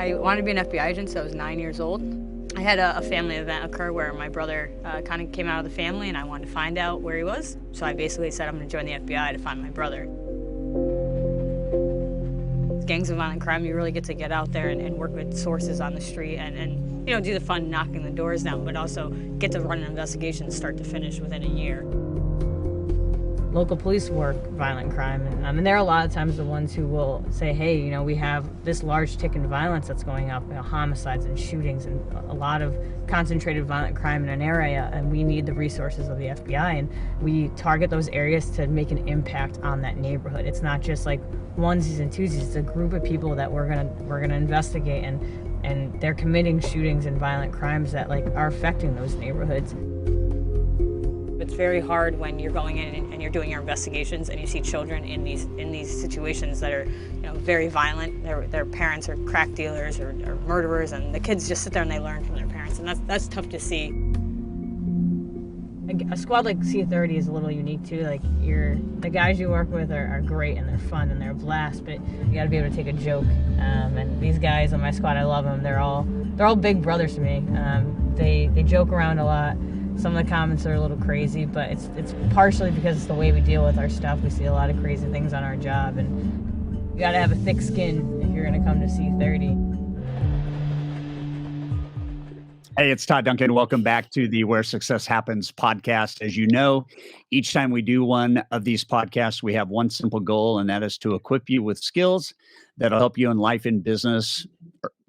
I wanted to be an FBI agent, so I was 9 years old. I had a family event occur where my brother kind of came out of the family, and I wanted to find out where he was. So I basically said I'm going to join the FBI to find my brother. Gangs of violent crime, you really get to get out there and work with sources on the street and do the fun knocking the doors down, but also get to run an investigation start to finish within a year. Local police work violent crime, and they're a lot of times the ones who will say, hey, we have this large tick in violence that's going up, homicides and shootings and a lot of concentrated violent crime in an area, and we need the resources of the FBI, and we target those areas to make an impact on that neighborhood. It's not just like onesies and twosies, it's a group of people that we're gonna investigate, and they're committing shootings and violent crimes that are affecting those neighborhoods. It's very hard when you're going in and you're doing your investigations and you see children in these situations that are very violent. Their parents are crack dealers or murderers, and the kids just sit there and they learn from their parents, and that's tough to see. A squad like C30 is a little unique too. The guys you work with are great and they're fun and they're a blast, but you got to be able to take a joke. And these guys on my squad, I love them. They're all big brothers to me. They joke around a lot. Some of the comments are a little crazy, but it's partially because it's the way we deal with our stuff. We see a lot of crazy things on our job, and you got to have a thick skin if you're going to come to C30. Hey, it's Todd Duncan. Welcome back to the Where Success Happens podcast. As you know, each time we do one of these podcasts, we have one simple goal, and that is to equip you with skills that'll help you in life and business.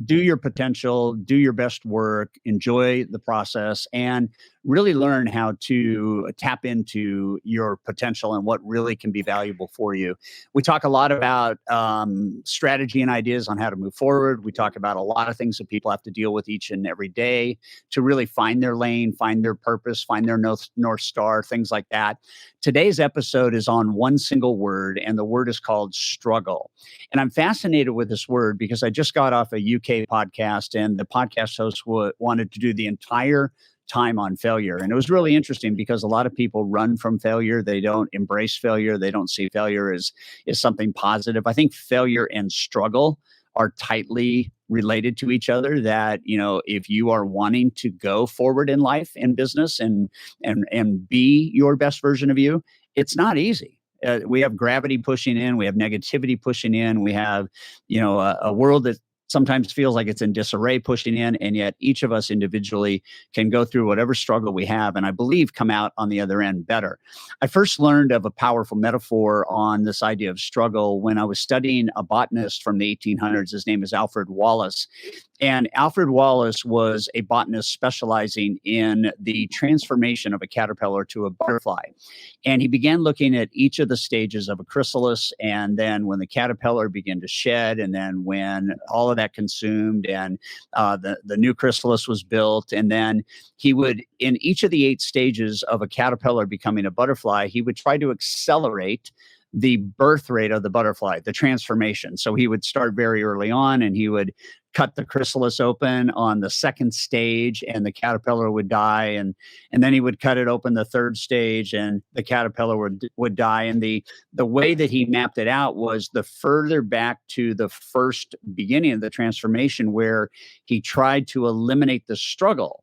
Do your potential, do your best work, enjoy the process, and really learn how to tap into your potential and what really can be valuable for you. We talk a lot about strategy and ideas on how to move forward. We talk about a lot of things that people have to deal with each and every day to really find their lane, find their purpose, find their North Star, things like that. Today's episode is on one single word, and the word is called struggle. And I'm fascinated with this word because I just got off a UK podcast, and the podcast host wanted to do the entire time on failure. And it was really interesting because a lot of people run from failure. They don't embrace failure. They don't see failure as something positive. I think failure and struggle are tightly related to each other, that, if you are wanting to go forward in life and business and be your best version of you, it's not easy. We have gravity pushing in, we have negativity pushing in, we have, a world that sometimes feels like it's in disarray pushing in, and yet each of us individually can go through whatever struggle we have, and I believe come out on the other end better. I first learned of a powerful metaphor on this idea of struggle when I was studying a botanist from the 1800s. His name is Alfred Wallace. And Alfred Wallace was a botanist specializing in the transformation of a caterpillar to a butterfly. And he began looking at each of the stages of a chrysalis, and then when the caterpillar began to shed, and then when all of that consumed and the new chrysalis was built. And then he would, in each of the 8 stages of a caterpillar becoming a butterfly, he would try to accelerate the birth rate of the butterfly, the transformation. So he would start very early on, and he would cut the chrysalis open on the 2nd stage, and the caterpillar would die. And then he would cut it open the 3rd stage, and the caterpillar would die. And the way that he mapped it out was the further back to the first beginning of the transformation, where he tried to eliminate the struggle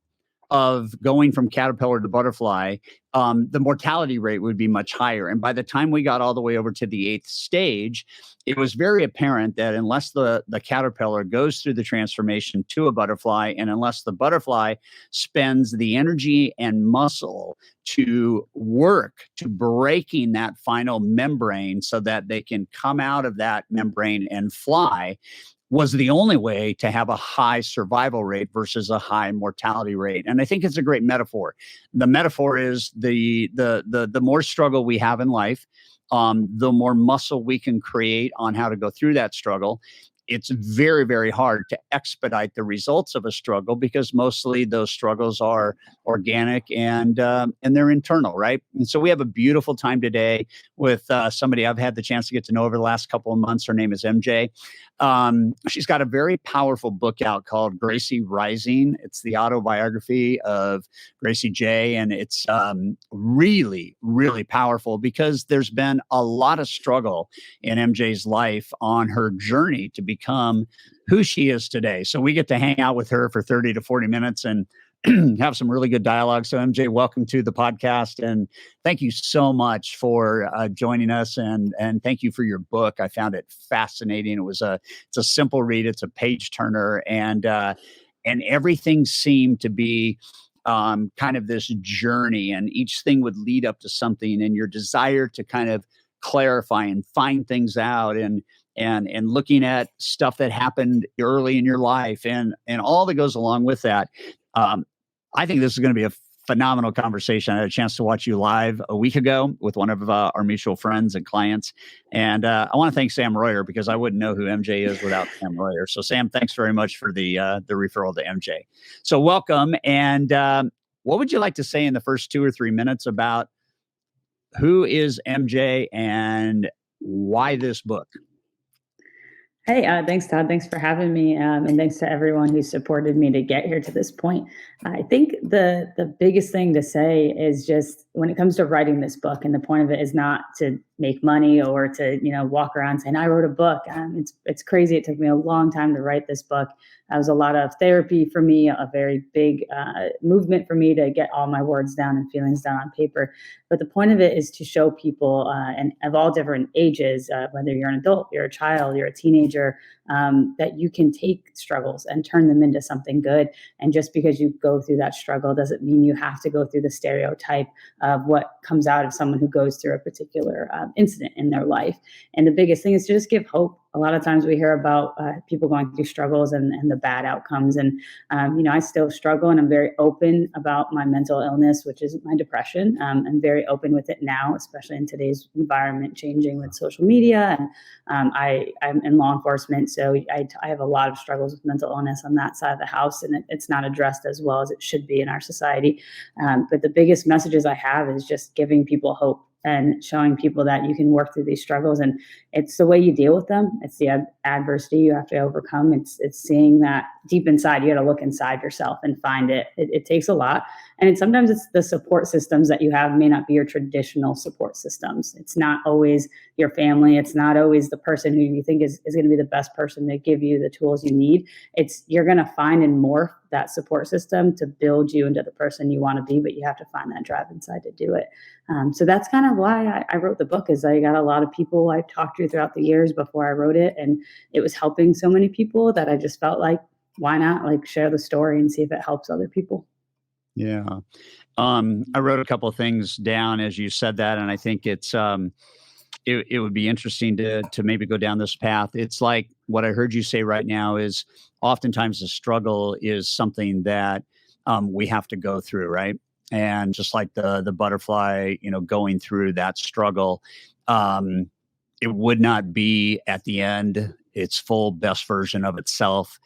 of going from caterpillar to butterfly, the mortality rate would be much higher. And by the time we got all the way over to the 8th stage, it was very apparent that unless the caterpillar goes through the transformation to a butterfly, and unless the butterfly spends the energy and muscle to work to breaking that final membrane so that they can come out of that membrane and fly, was the only way to have a high survival rate versus a high mortality rate. And I think it's a great metaphor. The metaphor is the more struggle we have in life, the more muscle we can create on how to go through that struggle. It's very, very hard to expedite the results of a struggle because mostly those struggles are organic and they're internal, right? And so we have a beautiful time today with somebody I've had the chance to get to know over the last couple of months. Her name is MJ. She's got a very powerful book out called Gracie Rising. It's the autobiography of Gracie J. And it's really, really powerful because there's been a lot of struggle in MJ's life on her journey to become who she is today. So we get to hang out with her for 30 to 40 minutes and have some really good dialogue. So MJ, welcome to the podcast, and thank you so much for joining us, and thank you for your book. I found it fascinating. It's a simple read. It's a page turner, and everything seemed to be kind of this journey, and each thing would lead up to something, and your desire to kind of clarify and find things out, and looking at stuff that happened early in your life, and all that goes along with that. I think this is going to be a phenomenal conversation. I had a chance to watch you live a week ago with one of our mutual friends and clients. And I want to thank Sam Royer, because I wouldn't know who MJ is without Sam Royer. So Sam, thanks very much for the referral to MJ. So welcome. And what would you like to say in the first 2 or 3 minutes about who is MJ and why this book? Hey, thanks, Todd. Thanks for having me. And thanks to everyone who supported me to get here to this point. I think the biggest thing to say is just when it comes to writing this book, and the point of it is not to make money or to, walk around saying, I wrote a book. It's crazy. It took me a long time to write this book. It was a lot of therapy for me, a very big movement for me to get all my words down and feelings down on paper. But the point of it is to show people, and of all different ages, whether you're an adult, you're a child, you're a teenager, that you can take struggles and turn them into something good. And just because you go through that struggle doesn't mean you have to go through the stereotype of what comes out of someone who goes through a particular incident in their life. And the biggest thing is to just give hope. A lot of times we hear about people going through struggles and the bad outcomes. And, I still struggle, and I'm very open about my mental illness, which is my depression. I'm very open with it now, especially in today's environment changing with social media. And I'm in law enforcement, so I have a lot of struggles with mental illness on that side of the house, and it's not addressed as well as it should be in our society. But the biggest messages I have is just giving people hope and showing people that you can work through these struggles, and it's the way you deal with them. It's the adversity you have to overcome. It's seeing that deep inside. You got to look inside yourself and find it. It takes a lot, and sometimes it's the support systems that you have may not be your traditional support systems. It's not always your family. It's not always the person who you think is going to be the best person to give you the tools you need. You're going to find and morph that support system to build you into the person you want to be, but you have to find that drive inside to do it. So that's kind of why I wrote the book, is I got a lot of people I talked to throughout the years before I wrote it, and it was helping so many people that I just felt like, why not share the story and see if it helps other people. Yeah. I wrote a couple of things down as you said that, and I think it's it would be interesting to maybe go down this path. It's like what I heard you say right now is oftentimes the struggle is something that we have to go through, right? And just like the butterfly, going through that struggle, it would not be at the end its full best version of itself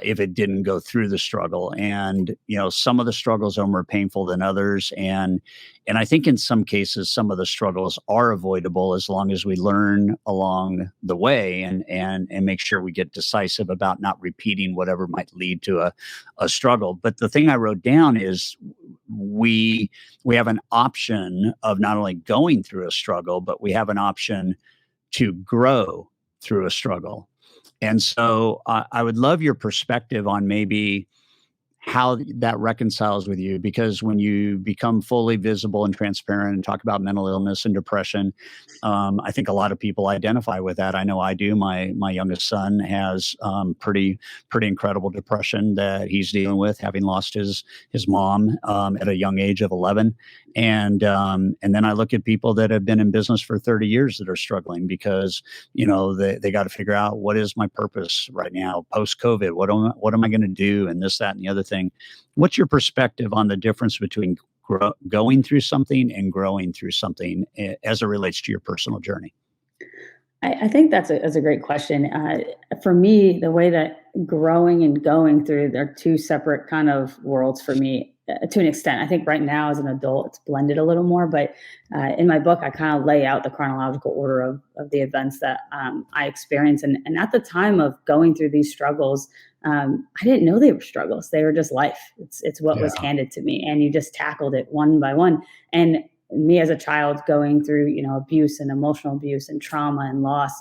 if it didn't go through the struggle. And some of the struggles are more painful than others, and I think in some cases some of the struggles are avoidable as long as we learn along the way and make sure we get decisive about not repeating whatever might lead to a struggle. But the thing I wrote down is we have an option of not only going through a struggle, but we have an option to grow through a struggle. And so I would love your perspective on maybe how that reconciles with you, because when you become fully visible and transparent and talk about mental illness and depression, I think a lot of people identify with that. I know I do. My youngest son has pretty incredible depression that he's dealing with, having lost his mom at a young age of 11. And then I look at people that have been in business for 30 years that are struggling because they got to figure out, what is my purpose right now post COVID? What am I going to do? And this, that, and the other thing. What's your perspective on the difference between going through something and growing through something as it relates to your personal journey? I think that's a great question. For me, the way that growing and going through are two separate kind of worlds for me. to an extent. I think right now as an adult, it's blended a little more, but in my book, I kind of lay out the chronological order of the events that I experienced. And at the time of going through these struggles, I didn't know they were struggles. They were just life. It's what was handed to me, and you just tackled it one by one. And me as a child going through, abuse and emotional abuse and trauma and loss,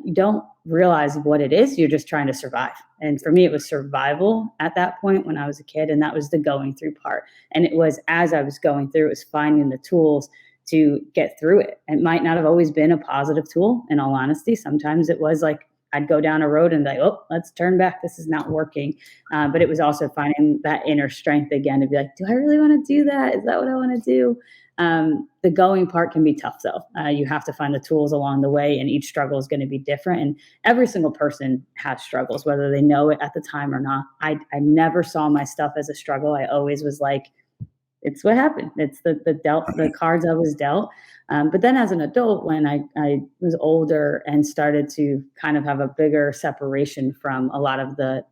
you don't realize what it is. You're just trying to survive. And for me, it was survival at that point when I was a kid. And that was the going through part. And it was, as I was going through, it was finding the tools to get through it. It might not have always been a positive tool, in all honesty. Sometimes it was like, I'd go down a road and like, oh, let's turn back. This is not working. But it was also finding that inner strength again to be like, do I really want to do that? Is that what I want to do? The going part can be tough though. You have to find the tools along the way, and each struggle is going to be different. And every single person has struggles, whether they know it at the time or not. I never saw my stuff as a struggle. I always was like, it's what happened. It's the cards I was dealt. But then as an adult, when I was older and started to kind of have a bigger separation from a lot of the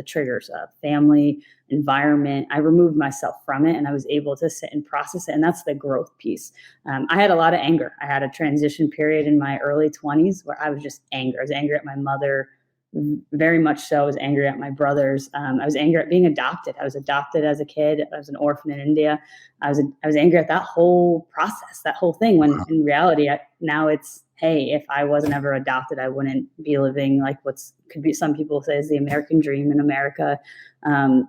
triggers of family, environment, I removed myself from it and I was able to sit and process it. And that's the growth piece. I had a lot of anger. I had a transition period in my early 20s where I was just angry. I was angry at my mother, very much so. I was angry at my brothers. I was angry at being adopted. I was adopted as a kid. I was an orphan in India. I was angry at that whole process, that whole thing, when in reality, now it's, hey, if I wasn't ever adopted, I wouldn't be living like could be, some people say, is the American dream in America,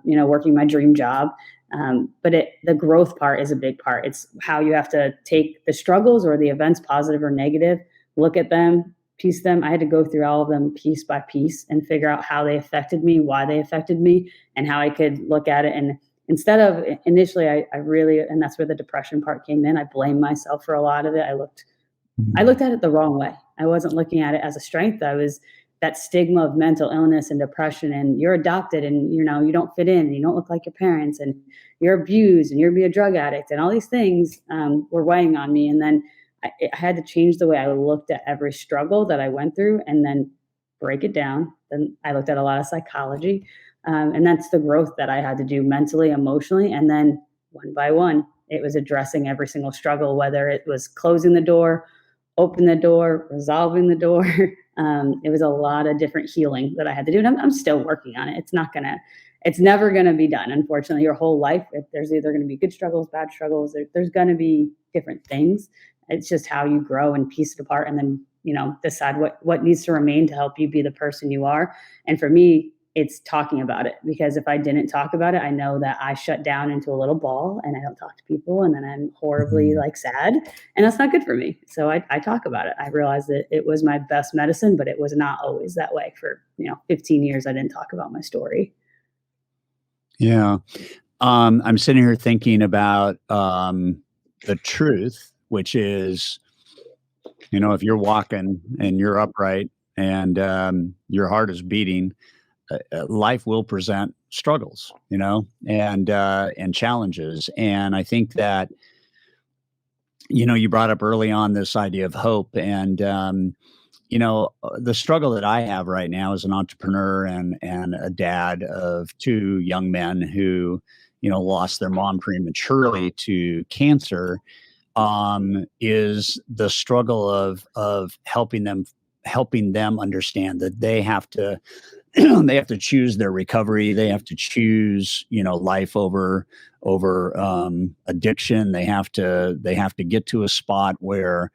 working my dream job. But the growth part is a big part. It's how you have to take the struggles or the events, positive or negative, look at them, piece them. I had to go through all of them piece by piece and figure out how they affected me, why they affected me, and how I could look at it. And instead of initially, I really, and that's where the depression part came in. I blamed myself for a lot of it. I looked at it the wrong way. I wasn't looking at it as a strength. I was that stigma of mental illness and depression, and you're adopted, and you don't fit in, and you don't look like your parents, and you're abused, and you're a drug addict, and all these things were weighing on me. And then I had to change the way I looked at every struggle that I went through and then break it down. Then I looked at a lot of psychology. And that's the growth that I had to do mentally, emotionally. And then one by one, it was addressing every single struggle, whether it was closing the door, open the door, resolving the door. It was a lot of different healing that I had to do. And I'm still working on it. It's never going to be done. Unfortunately, your whole life, there's either going to be good struggles, bad struggles. There's going to be different things. It's just how you grow and piece it apart, and then, decide what needs to remain to help you be the person you are. And for me, it's talking about it, because if I didn't talk about it, I know that I shut down into a little ball and I don't talk to people, and then I'm horribly sad, and that's not good for me. So I talk about it. I realized that it was my best medicine, but it was not always that way. For 15 years, I didn't talk about my story. Yeah. I'm sitting here thinking about the truth, which is, if you're walking and you're upright and your heart is beating, life will present struggles, and challenges. And I think that, you brought up early on this idea of hope, and the struggle that I have right now as an entrepreneur and a dad of two young men who, lost their mom prematurely to cancer, is the struggle of helping them understand that they have to they have to choose their recovery. They have to choose, life over addiction. They have to get to a spot where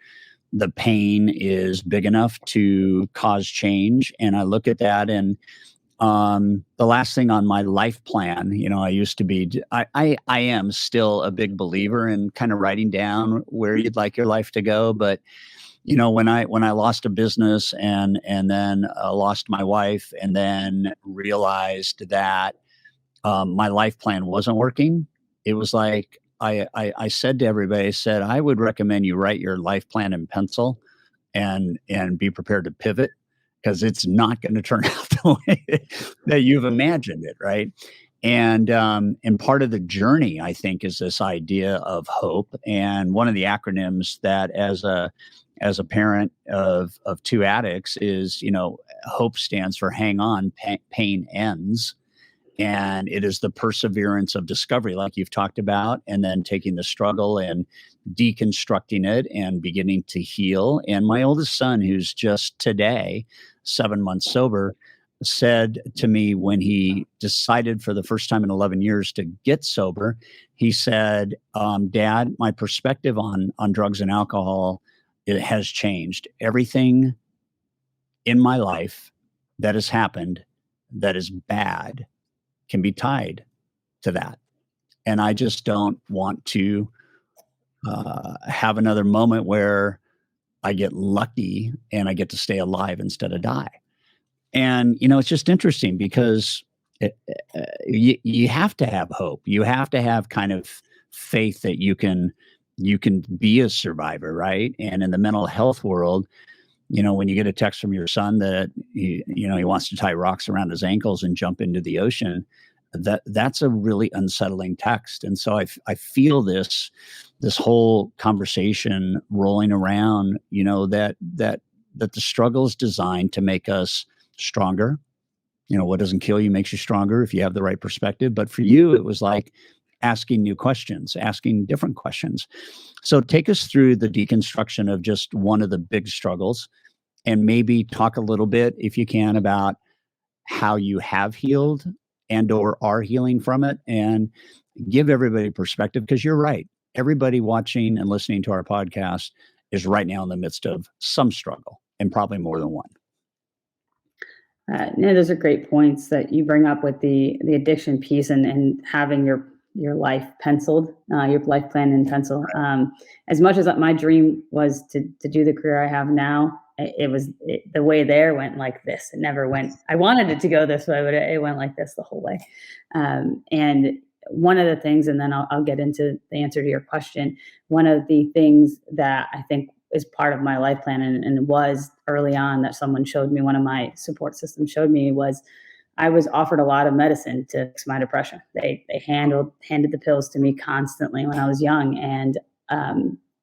the pain is big enough to cause change. And I look at that, and the last thing on my life plan, I used to be, I am still a big believer in kind of writing down where you'd like your life to go. But, when I lost a business and then lost my wife, and then realized that my life plan wasn't working, it was like, I said to everybody, I would recommend you write your life plan in pencil and be prepared to pivot, because it's not going to turn out the way that you've imagined it, right? And part of the journey, I think, is this idea of hope. And one of the acronyms that, as a parent of two addicts, is, hope stands for hang on, pain ends. And it is the perseverance of discovery, like you've talked about, and then taking the struggle and deconstructing it and beginning to heal. And my oldest son, who's just today 7 months sober, said to me when he decided for the first time in 11 years to get sober, he said, Dad, my perspective on drugs and alcohol, it has changed. Everything in my life that has happened that is bad can be tied to that. And I just don't want to have another moment where I get lucky and I get to stay alive instead of die. And, it's just interesting because you have to have hope. You have to have kind of faith that you can be a survivor, right? And in the mental health world, when you get a text from your son that he wants to tie rocks around his ankles and jump into the ocean, that's a really unsettling text. And so I feel this whole conversation rolling around, that the struggle is designed to make us stronger. What doesn't kill you makes you stronger if you have the right perspective. But for you, it was like asking new questions, asking different questions. So take us through the deconstruction of just one of the big struggles, and maybe talk a little bit, if you can, about how you have healed and or are healing from it, and give everybody perspective, because you're right. Everybody watching and listening to our podcast is right now in the midst of some struggle, and probably more than one. Those are great points that you bring up with the addiction piece and having your life penciled, your life plan in pencil. As much as my dream was to do the career I have now, the way there went like this. It never went. I wanted it to go this way, but it went like this the whole way. And one of the things, and then I'll get into the answer to your question. One of the things that I think is part of my life plan, and was early on that someone showed me, one of my support systems showed me, was I was offered a lot of medicine to fix my depression. They handed the pills to me constantly when I was young. And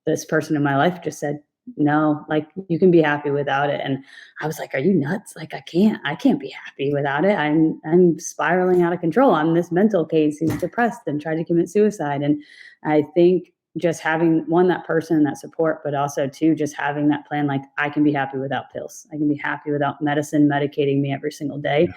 this person in my life just said, no, like, you can be happy without it. And I was like, are you nuts? Like, I can't be happy without it. I'm spiraling out of control. I'm this mental case who's depressed and tried to commit suicide. And I think just having, one, that person, that support, but also two, just having that plan, like, I can be happy without pills. I can be happy without medicine medicating me every single day,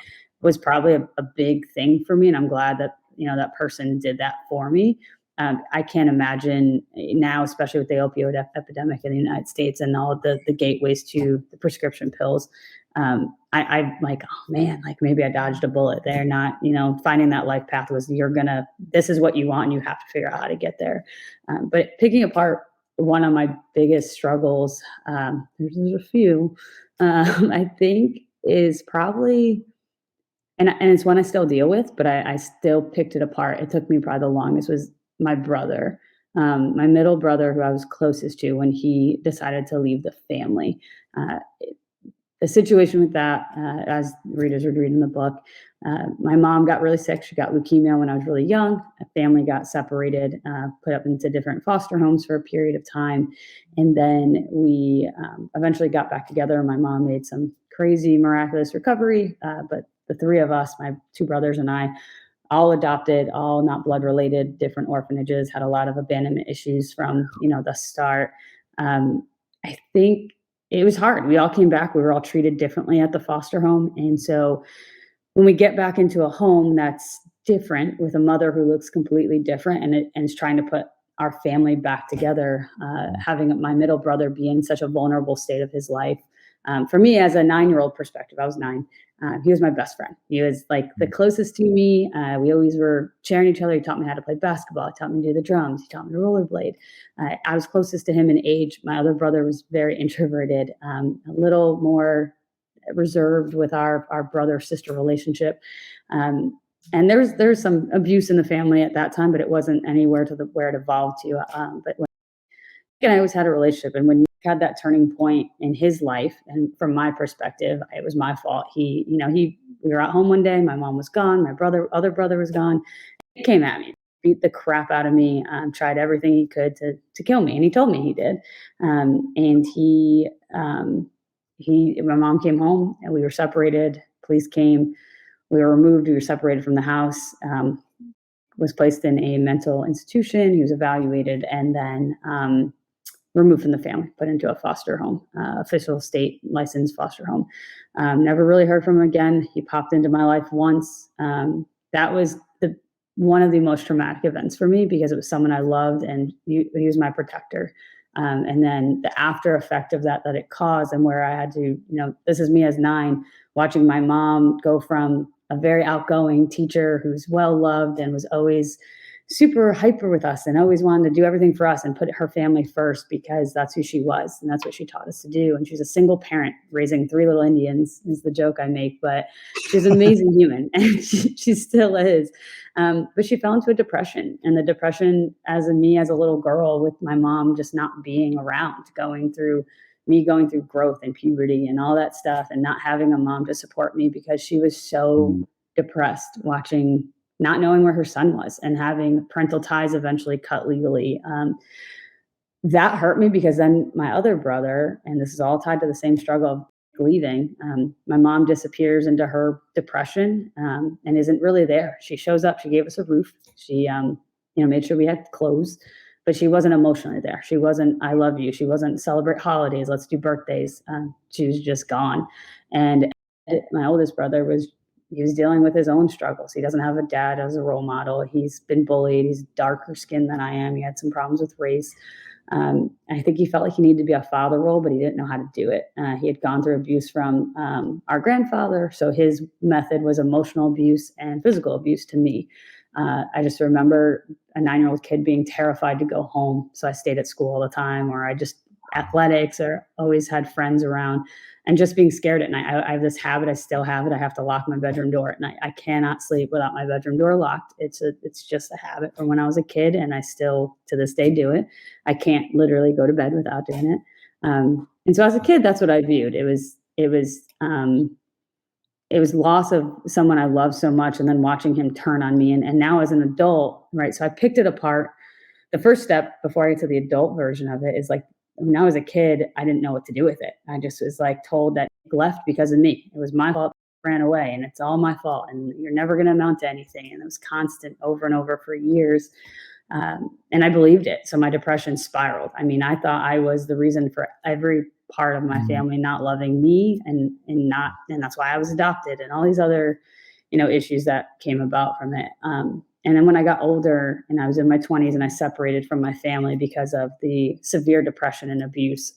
was probably a big thing for me. And I'm glad that, that person did that for me. I can't imagine now, especially with the opioid epidemic in the United States and all of the gateways to the prescription pills. I'm like, oh man, like, maybe I dodged a bullet there. Not, finding that life path was, this is what you want and you have to figure out how to get there. But picking apart one of my biggest struggles, there's a few, I think is probably, and it's one I still deal with, but I still picked it apart. It took me probably the longest, was my brother, my middle brother, who I was closest to, when he decided to leave the family. The situation with that, as readers would read in the book, my mom got really sick. She got leukemia when I was really young. A family got separated, put up into different foster homes for a period of time. And then we eventually got back together. My mom made some crazy, miraculous recovery. But the three of us, my two brothers and I, all adopted, all not blood related, different orphanages, had a lot of abandonment issues from, the start. I think it was hard. We all came back. We were all treated differently at the foster home. And so when we get back into a home that's different, with a mother who looks completely different and is trying to put our family back together, having my middle brother be in such a vulnerable state of his life. For me, as a 9-year-old perspective, I was 9. He was my best friend. He was like the closest to me. We always were cheering each other. He taught me how to play basketball. He taught me to do the drums. He taught me to rollerblade. I was closest to him in age. My other brother was very introverted, a little more reserved with our brother-sister relationship. And there's some abuse in the family at that time, but it wasn't anywhere to where it evolved to. But I always had a relationship, and when he had that turning point in his life, and from my perspective, it was my fault. We were at home one day, my mom was gone, my other brother was gone. He came at me, beat the crap out of me, tried everything he could to kill me, and he told me he did. My mom came home, and we were separated. Police came. we were removed. We were separated from the house. Was placed in a mental institution. He was evaluated, and then removed from the family, put into a foster home, official state licensed foster home. Never really heard from him again. He popped into my life once. That was one of the most traumatic events for me, because it was someone I loved, and he was my protector. And then the after effect of that it caused, and where I had to, this is me as 9, watching my mom go from a very outgoing teacher who's well loved and was always super hyper with us and always wanted to do everything for us and put her family first, because that's who she was and that's what she taught us to do. And she's a single parent raising 3 little Indians, is the joke I make, but she's an amazing human, and she still is. But she fell into a depression, and the depression as a little girl, with my mom just not being around, going through growth and puberty and all that stuff, and not having a mom to support me, because she was so depressed, not knowing where her son was, and having parental ties eventually cut legally. That hurt me, because then my other brother, and this is all tied to the same struggle of leaving, my mom disappears into her depression, and isn't really there. She shows up, she gave us a roof, she made sure we had clothes, but she wasn't emotionally there. She wasn't, I love you. She wasn't celebrate holidays, let's do birthdays. She was just gone. And my oldest brother was dealing with his own struggles. He doesn't have a dad as a role model. He's been bullied. He's darker skinned than I am. He had some problems with race. I think he felt like he needed to be a father role, but he didn't know how to do it. He had gone through abuse from our grandfather. So his method was emotional abuse and physical abuse to me. I just remember a 9-year-old kid being terrified to go home. So I stayed at school all the time, or I just athletics, or always had friends around, and just being scared at night. I have this habit. I still have it. I have to lock my bedroom door at night. I cannot sleep without my bedroom door locked. It's just a habit from when I was a kid, and I still to this day do it. I can't literally go to bed without doing it. And so as a kid, that's what I viewed. It was loss of someone I loved so much, and then watching him turn on me. And now as an adult, right? So I picked it apart. The first step before I get to the adult version of it is like, when I was a kid, I didn't know what to do with it. I just was like told that he left because of me. It was my fault, ran away, and it's all my fault, and you're never going to amount to anything. And it was constant over and over for years. And I believed it. So my depression spiraled. I mean, I thought I was the reason for every part of my family not loving me, and that's why I was adopted, and all these other, issues that came about from it. And then when I got older and I was in my 20s and I separated from my family because of the severe depression and abuse,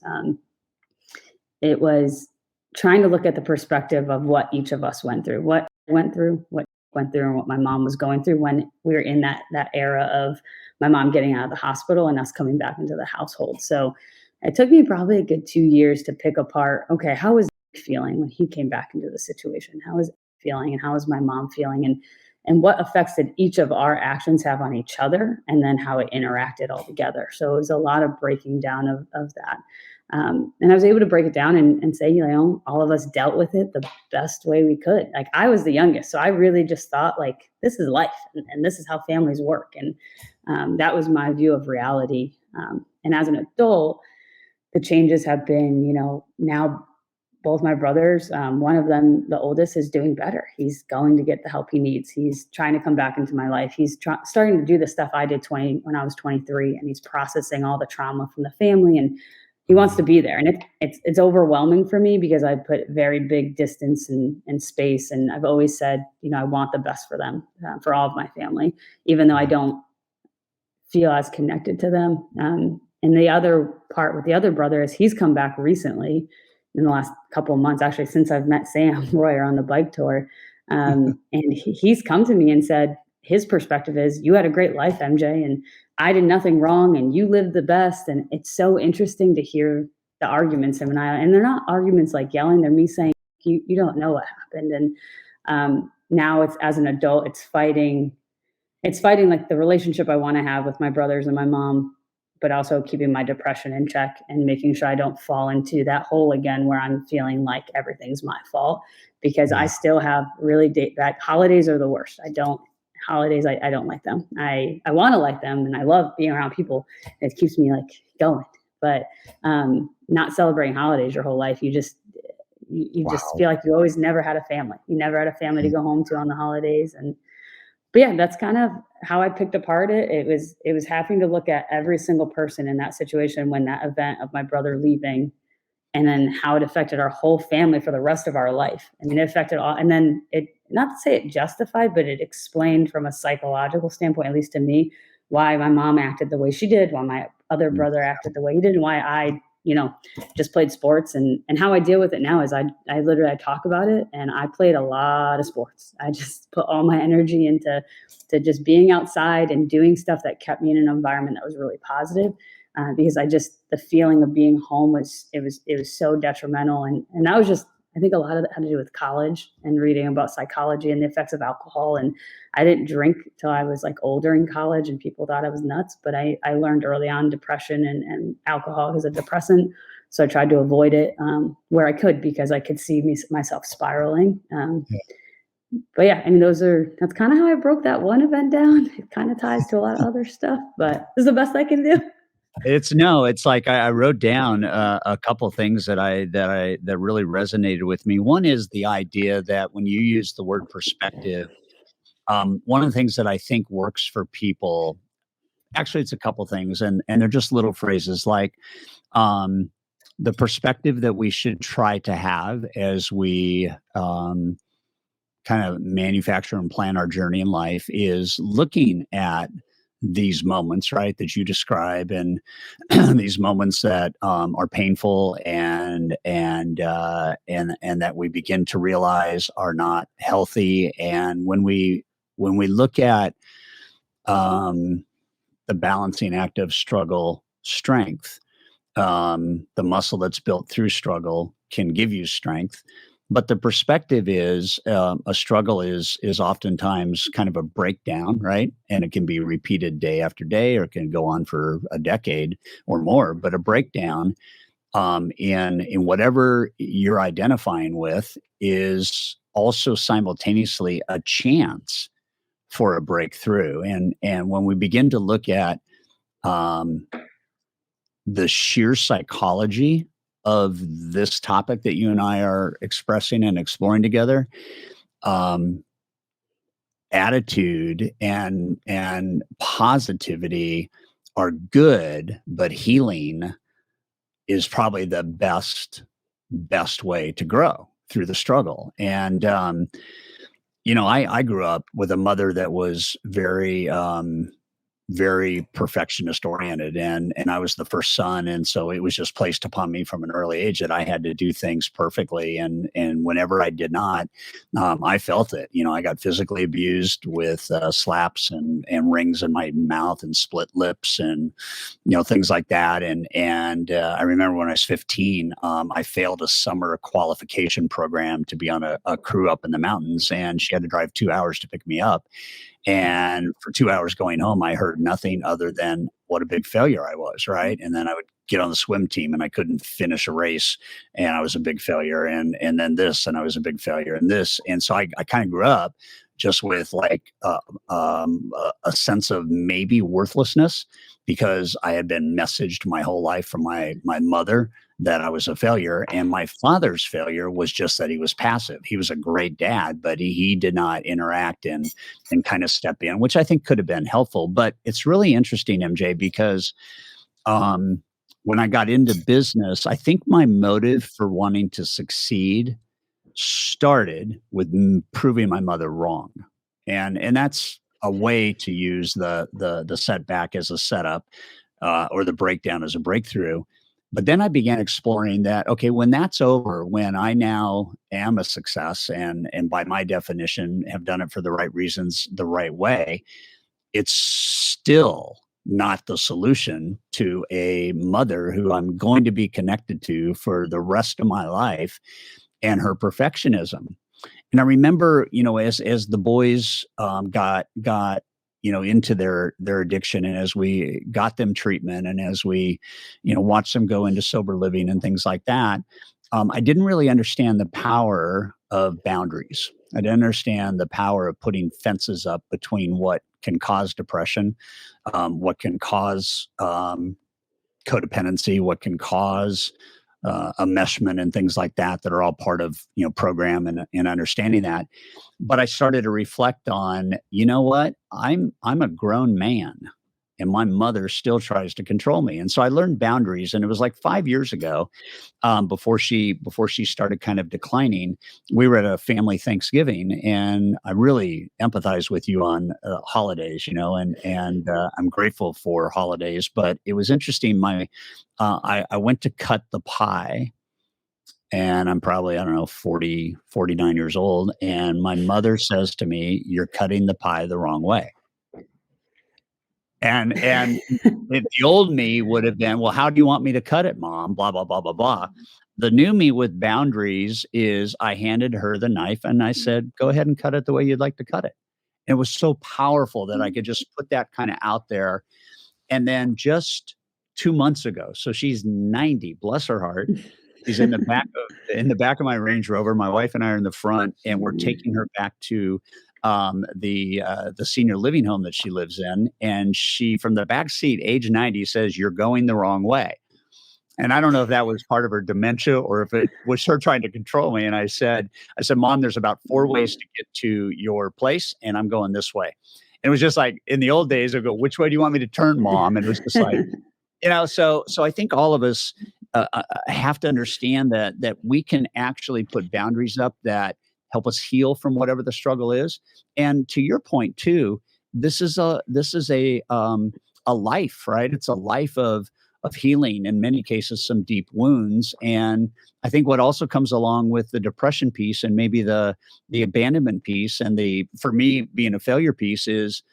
it was trying to look at the perspective of what each of us went through, and what my mom was going through when we were in that era of my mom getting out of the hospital and us coming back into the household. So it took me probably a good 2 years to pick apart, okay, how was he feeling when he came back into the situation? How was he feeling, and how was my mom feeling? And what effects did each of our actions have on each other, and then how it interacted all together. So it was a lot of breaking down of that. And I was able to break it down and say, all of us dealt with it the best way we could. Like, I was the youngest, so I really just thought, like, this is life, and this is how families work. And that was my view of reality. And as an adult, the changes have been, now both my brothers, one of them, the oldest, is doing better. He's going to get the help he needs. He's trying to come back into my life. He's starting to do the stuff I did when I was 23, and he's processing all the trauma from the family, and he wants to be there. And it's overwhelming for me, because I put very big distance and space. And I've always said, I want the best for them, for all of my family, even though I don't feel as connected to them. And the other part with the other brother is he's come back recently in the last couple of months, actually, since I've met Sam Royer on the bike tour. And he's come to me and said, his perspective is, you had a great life, MJ, and I did nothing wrong, and you lived the best. And it's so interesting to hear the arguments him and I, and they're not arguments like yelling, they're me saying, you don't know what happened. And now it's, as an adult, it's fighting like the relationship I want to have with my brothers and my mom, but also keeping my depression in check and making sure I don't fall into that hole again where I'm feeling like everything's my fault, because I still have really bad holidays are the worst. I don't like them. I want to like them, and I love being around people. It keeps me like going, but not celebrating holidays your whole life. you just Wow. feel like you always never had a family. You never had a family to go home to on the holidays. But yeah, that's kind of how I picked apart it. It was having to look at every single person in that situation when that event of my brother leaving, and then how it affected our whole family for the rest of our life. I mean, it affected all, and then it, not to say it justified, but it explained from a psychological standpoint, at least to me, why my mom acted the way she did, why my other brother acted the way he did, and why I, just played sports. And how I deal with it now is I literally, I talk about it, and I played a lot of sports. I just put all my energy into just being outside and doing stuff that kept me in an environment that was really positive, because the feeling of being home was so detrimental. And that was just, I think a lot of that had to do with college and reading about psychology and the effects of alcohol. And I didn't drink till I was like older in college, and people thought I was nuts, but I learned early on depression and alcohol is a depressant. So I tried to avoid it, where I could, because I could see myself spiraling. But yeah, I mean, that's kind of how I broke that one event down. It kind of ties to a lot of other stuff, but this is the best I can do. It's like I wrote down a couple things that really resonated with me. One is the idea that when you use the word perspective, one of the things that I think works for people, actually, it's a couple things, and they're just little phrases like, um, the perspective that we should try to have as we kind of manufacture and plan our journey in life is looking at these moments, right, that you describe, and these moments that are painful and that we begin to realize are not healthy. And when we look at um, the balancing act of struggle, strength, the muscle that's built through struggle can give you strength. But the perspective is a struggle is oftentimes kind of a breakdown, right? And it can be repeated day after day, or it can go on for a decade or more. But a breakdown in whatever you're identifying with is also simultaneously a chance for a breakthrough. And when we begin to look at um, the sheer psychology of this topic that you and I are expressing and exploring together, um, attitude and positivity are good, but healing is probably the best way to grow through the struggle. And I grew up with a mother that was very perfectionist oriented, and I was the first son, and so it was just placed upon me from an early age that I had to do things perfectly, and whenever I did not, I felt it. I got physically abused with slaps and rings in my mouth and split lips and things like that. And I remember when I was 15, I failed a summer qualification program to be on a crew up in the mountains, and she had to drive 2 hours to pick me up. And for 2 hours going home, I heard nothing other than what a big failure I was, right? And then I would get on the swim team and I couldn't finish a race, and I was a big failure. And then this, and I was a big failure, and this. And so I kind of grew up just with like a sense of maybe worthlessness, because I had been messaged my whole life from my mother that I was a failure. And my father's failure was just that he was passive. He was a great dad, but he did not interact and kind of step in, which I think could have been helpful. But it's really interesting, MJ, because when I got into business, I think my motive for wanting to succeed started with proving my mother wrong. And that's a way to use the setback as a setup, or the breakdown as a breakthrough. But then I began exploring that, okay, when that's over, when I now am a success, and by my definition have done it for the right reasons, the right way, it's still not the solution to a mother who I'm going to be connected to for the rest of my life, and her perfectionism. And I remember, as the boys got into their addiction, and as we got them treatment, and as we watched them go into sober living and things like that, I didn't really understand the power of boundaries. I didn't understand the power of putting fences up between what can cause depression, what can cause codependency, what can cause enmeshment and things like that are all part of, program and understanding that. But I started to reflect on, you know what? I'm a grown man and my mother still tries to control me. And so I learned boundaries, and it was like 5 years ago, before she started kind of declining. We were at a family Thanksgiving, and I really empathize with you on holidays, and I'm grateful for holidays. But it was interesting. I went to cut the pie, and I'm probably, I don't know, 40, 49 years old. And my mother says to me, "You're cutting the pie the wrong way." And the old me would have been, "Well, how do you want me to cut it, mom? Blah, blah, blah, blah, blah." The new me with boundaries is I handed her the knife and I said, "Go ahead and cut it the way you'd like to cut it." And it was so powerful that I could just put that kind of out there. And then just 2 months ago, so she's 90, bless her heart. She's in the back of my Range Rover. My wife and I are in the front, and we're taking her back to the senior living home that she lives in. And she, from the back seat, age 90, says, "You're going the wrong way." And I don't know if that was part of her dementia or if it was her trying to control me. And I said, "Mom, there's about 4 ways to get to your place, and I'm going this way." And it was just like in the old days, I'd go, "Which way do you want me to turn, Mom?" And it was just like, so I think all of us have to understand that we can actually put boundaries up that help us heal from whatever the struggle is. And to your point too, this is a life, right? It's a life of healing, in many cases, some deep wounds. And I think what also comes along with the depression piece and maybe the abandonment piece and for me, being a failure piece is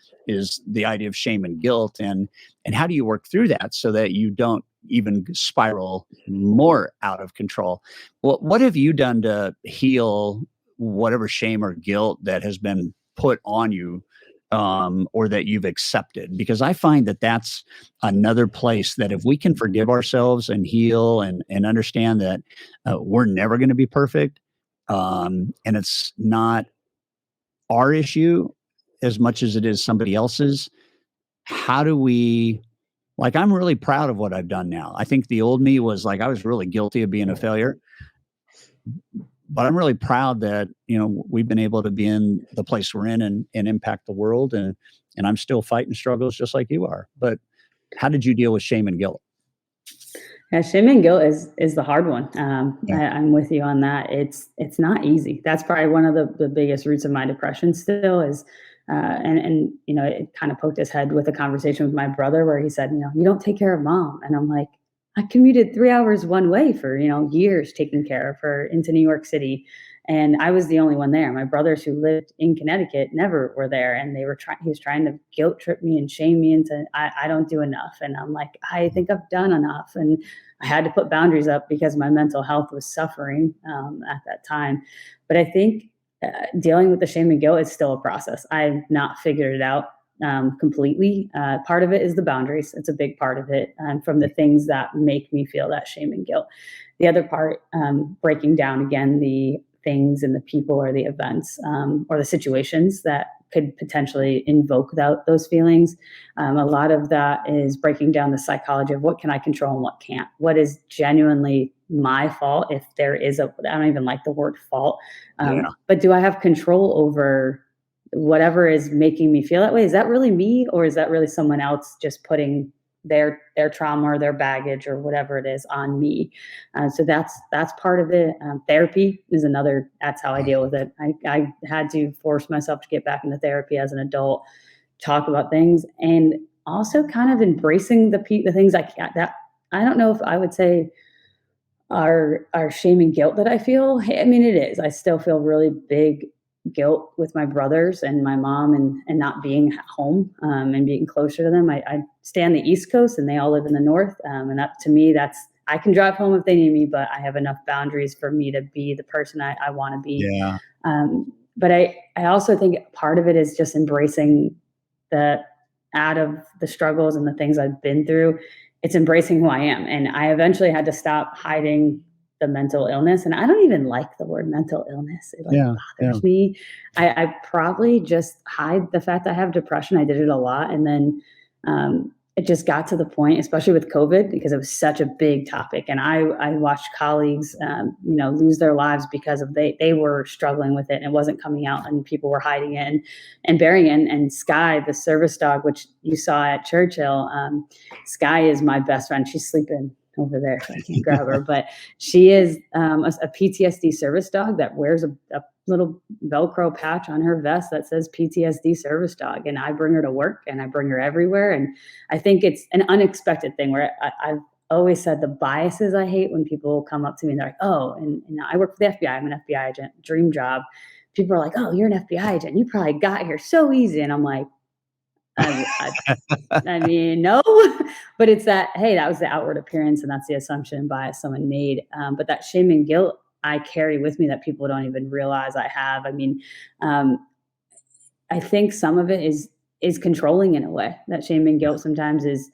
the idea of shame and guilt. And how do you work through that so that you don't even spiral more out of control? What have you done to heal whatever shame or guilt that has been put on you, or that you've accepted? Because I find that that's another place that if we can forgive ourselves and heal and understand that we're never going to be perfect, and it's not our issue as much as it is somebody else's. How do we, like, I'm really proud of what I've done now. I think the old me was like, I was really guilty of being a failure, but I'm really proud that, we've been able to be in the place we're in and impact the world. And I'm still fighting struggles just like you are. But how did you deal with shame and guilt? Yeah, shame and guilt is the hard one. Yeah. I'm with you on that. It's not easy. That's probably one of the biggest roots of my depression still is, and it kind of poked his head with a conversation with my brother where he said, "You don't take care of mom." And I'm like, I commuted 3 hours one way for, years taking care of her into New York City. And I was the only one there. My brothers who lived in Connecticut never were there. And he was trying to guilt trip me and shame me into, I don't do enough. And I'm like, I think I've done enough. And I had to put boundaries up because my mental health was suffering at that time. But I think dealing with the shame and guilt is still a process. I've not figured it out completely. Part of it is the boundaries. It's a big part of it, from the things that make me feel that shame and guilt. The other part, breaking down again the things and the people or the events or the situations that could potentially invoke those feelings. A lot of that is breaking down the psychology of what can I control and what can't. What is genuinely my fault, if there is I don't even like the word fault, but do I have control over whatever is making me feel that way? Is that really me, or is that really someone else just putting their trauma or their baggage or whatever it is on me? So that's part of it. Therapy is another. That's how I deal with it. I had to force myself to get back into therapy as an adult, talk about things, and also kind of embracing the things I can't. That I don't know if I would say are shame and guilt that I feel. I mean, it is. I still feel really big guilt with my brothers and my mom and not being at home and being closer to them. I stay on the East Coast and they all live in the North. And that, to me, I can drive home if they need me, but I have enough boundaries for me to be the person I want to be. Yeah. But I also think part of it is just embracing that out of the struggles and the things I've been through, it's embracing who I am. And I eventually had to stop hiding the mental illness. And I don't even like the word mental illness. It bothers me. I probably just hide the fact that I have depression. I did it a lot. And then it just got to the point, especially with COVID, because it was such a big topic. And I watched colleagues, lose their lives because of they were struggling with it and it wasn't coming out and people were hiding it and burying it. And Sky, the service dog, which you saw at Churchill, Sky is my best friend. She's sleeping over there, so I can't grab her, but she is a PTSD service dog that wears a little Velcro patch on her vest that says PTSD service dog. And I bring her to work and I bring her everywhere. And I think it's an unexpected thing where I've always said the biases I hate when people come up to me and they're like, oh, and I work for the FBI. I'm an FBI agent, dream job. People are like, oh, you're an FBI agent. You probably got here so easy. And I'm like, I mean, no, but it's that, hey, that was the outward appearance and that's the assumption and bias someone made. But that shame and guilt I carry with me that people don't even realize I have. I mean, I think some of it is controlling in a way. That shame and guilt sometimes is,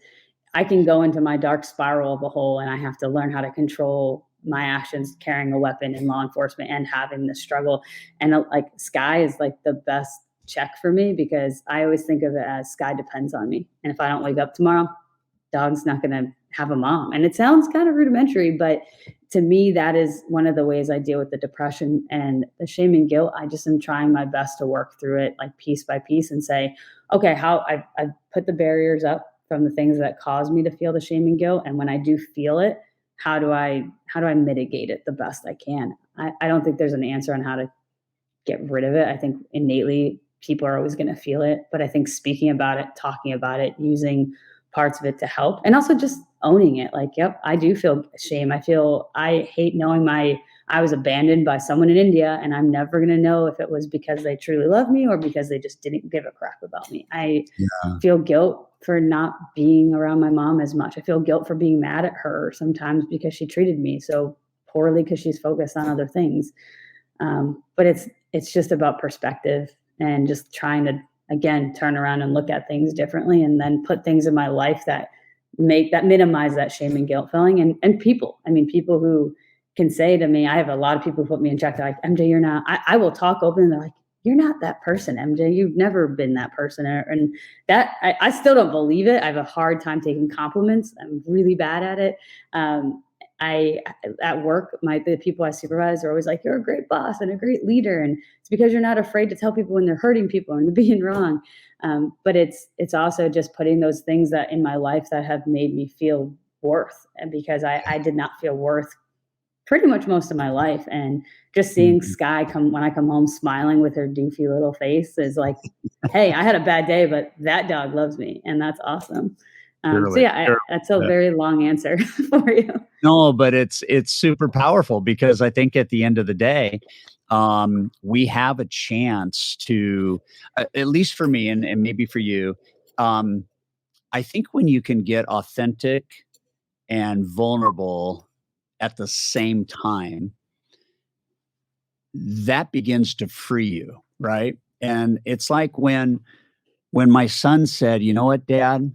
I can go into my dark spiral of a hole and I have to learn how to control my actions, carrying a weapon in law enforcement and having this struggle. And like Sky is like the best check for me because I always think of it as Sky depends on me. And if I don't wake up tomorrow, dog's not going to have a mom. And it sounds kind of rudimentary, but to me, that is one of the ways I deal with the depression and the shame and guilt. I just am trying my best to work through it like piece by piece and say, okay, how I've put the barriers up from the things that cause me to feel the shame and guilt. And when I do feel it, how do I mitigate it the best I can? I don't think there's an answer on how to get rid of it. I think innately people are always going to feel it, but I think speaking about it, talking about it, using parts of it to help, and also just owning it. Like, yep, I do feel shame. I hate knowing I was abandoned by someone in India, and I'm never going to know if it was because they truly love me or because they just didn't give a crap about me. I feel guilt for not being around my mom as much. I feel guilt for being mad at her sometimes because she treated me so poorly because she's focused on other things. But it's just about perspective and just trying to, again, turn around and look at things differently and then put things in my life that minimize that shame and guilt feeling. And people who can say to me, I have a lot of people who put me in check. They're like, MJ, you're not, I will talk open and they're like, you're not that person, MJ. You've never been that person. And that, I still don't believe it. I have a hard time taking compliments. I'm really bad at it. At work, the people I supervise are always like, you're a great boss and a great leader. And it's because you're not afraid to tell people when they're hurting people and they're being wrong. But it's also just putting those things that in my life that have made me feel worth. And because I did not feel worth pretty much most of my life. And just seeing Sky when I come home smiling with her doofy little face is like, hey, I had a bad day, but that dog loves me. And that's awesome. That's a very long answer for you. No, but it's super powerful because I think at the end of the day, we have a chance to, at least for me and maybe for you, I think when you can get authentic and vulnerable at the same time, that begins to free you, right? And it's like when my son said, you know what, Dad?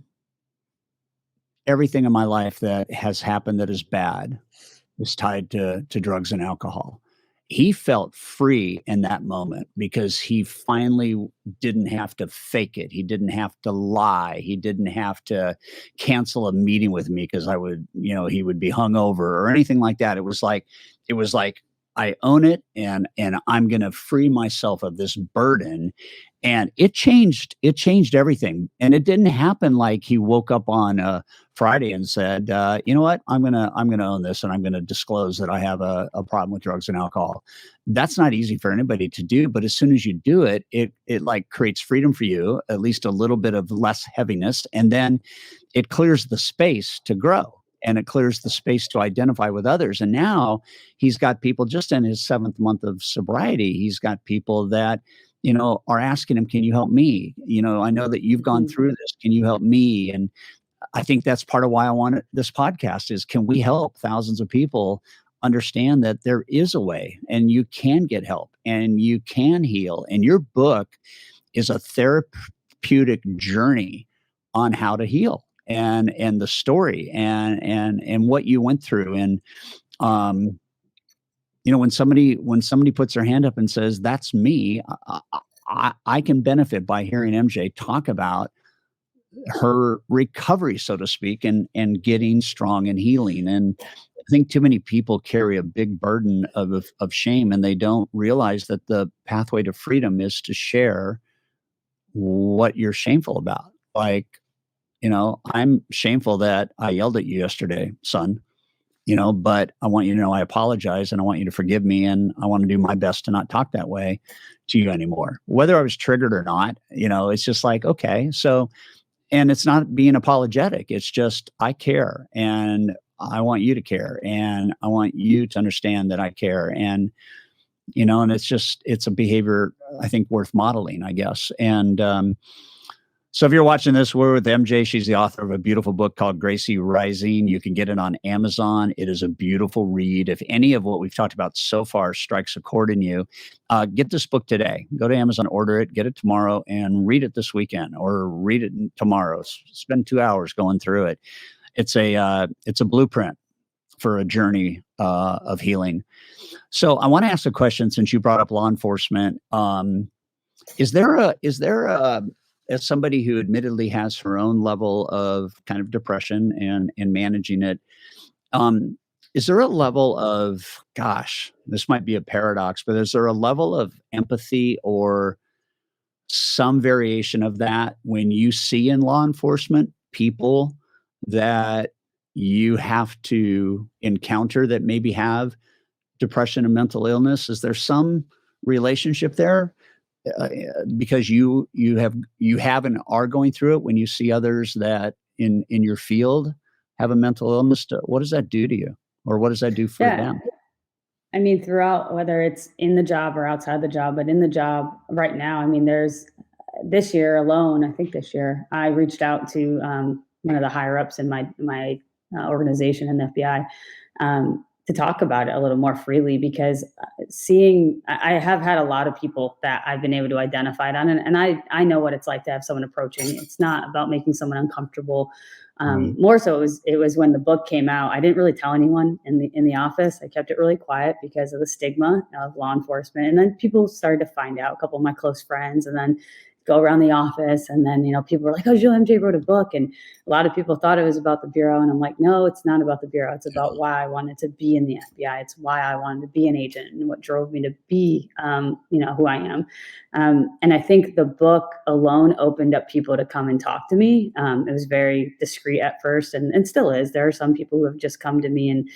Everything in my life that has happened that is bad is tied to drugs and alcohol. He felt free in that moment because he finally didn't have to fake it. He didn't have to lie. He didn't have to cancel a meeting with me because he would be hungover or anything like that. It was like I own it and I'm going to free myself of this burden. And it changed everything. And it didn't happen like he woke up on Friday and said, you know what, I'm gonna own this and I'm gonna disclose that I have a problem with drugs and alcohol. That's not easy for anybody to do, but as soon as you do it, it like creates freedom for you, at least a little bit of less heaviness, and then it clears the space to grow. And it clears the space to identify with others. And now he's got people just in his 7th month of sobriety. He's got people that, are asking him, can you help me? I know that you've gone through this. Can you help me? And I think that's part of why I wanted this podcast is, can we help thousands of people understand that there is a way and you can get help and you can heal. And your book is a therapeutic journey on how to heal. And the story and what you went through. And, when somebody puts their hand up and says, that's me, I can benefit by hearing MJ talk about her recovery, so to speak, and getting strong and healing. And I think too many people carry a big burden of shame, and they don't realize that the pathway to freedom is to share what you're shameful about. Like, I'm shameful that I yelled at you yesterday, son, but I want you to know I apologize and I want you to forgive me. And I want to do my best to not talk that way to you anymore. Whether I was triggered or not, it's just like, okay. So, and it's not being apologetic. It's just, I care and I want you to care and I want you to understand that I care. And it's a behavior I think worth modeling, I guess. And, so if you're watching this, we're with MJ. She's the author of a beautiful book called Gracie Rising. You can get it on Amazon. It is a beautiful read. If any of what we've talked about so far strikes a chord in you, get this book today. Go to Amazon, order it, get it tomorrow, and read it this weekend or read it tomorrow. Spend 2 hours going through it. It's a blueprint for a journey of healing. So I want to ask a question since you brought up law enforcement. Is there a as somebody who admittedly has her own level of kind of depression and managing it, is there a level of, gosh, this might be a paradox, but is there a level of empathy or some variation of that when you see in law enforcement people that you have to encounter that maybe have depression and mental illness? Is there some relationship there? Because you have and are going through it when you see others that in your field have a mental illness, what does that do to you, or what does that do for them? I mean, throughout, whether it's in the job or outside the job, but in the job right now, I mean, there's this year alone, I think this year, I reached out to one of the higher ups in my organization in the FBI, to talk about it a little more freely, because I have had a lot of people that I've been able to identify it on, and I know what it's like to have someone approaching me. It's not about making someone uncomfortable. More so, it was when the book came out. I didn't really tell anyone in the office. I kept it really quiet because of the stigma of law enforcement. And then people started to find out, a couple of my close friends, and then go around the office. And then, people were like, oh, Jill MJ wrote a book. And a lot of people thought it was about the Bureau. And I'm like, no, it's not about the Bureau. It's about why I wanted to be in the FBI. It's why I wanted to be an agent and what drove me to be, who I am. And I think the book alone opened up people to come and talk to me. It was very discreet at first and still is. There are some people who have just come to me and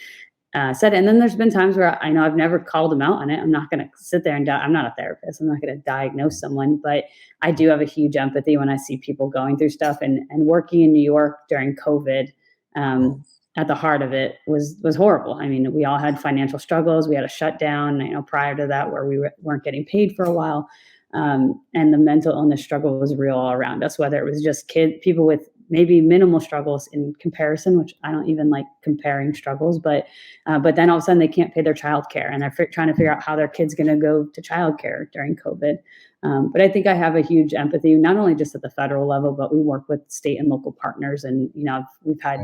said it. And then there's been times where I know I've never called them out on it. I'm not going to sit there and I'm not a therapist. I'm not going to diagnose someone, but I do have a huge empathy when I see people going through stuff. And working in New York during COVID, at the heart of it was horrible. I mean, we all had financial struggles. We had a shutdown, prior to that, where we weren't getting paid for a while. And the mental illness struggle was real all around us, whether it was just people with maybe minimal struggles in comparison, which I don't even like comparing struggles, but then all of a sudden they can't pay their childcare, and they're trying to figure out how their kid's going to go to childcare during COVID. But I think I have a huge empathy, not only just at the federal level, but we work with state and local partners, and we've had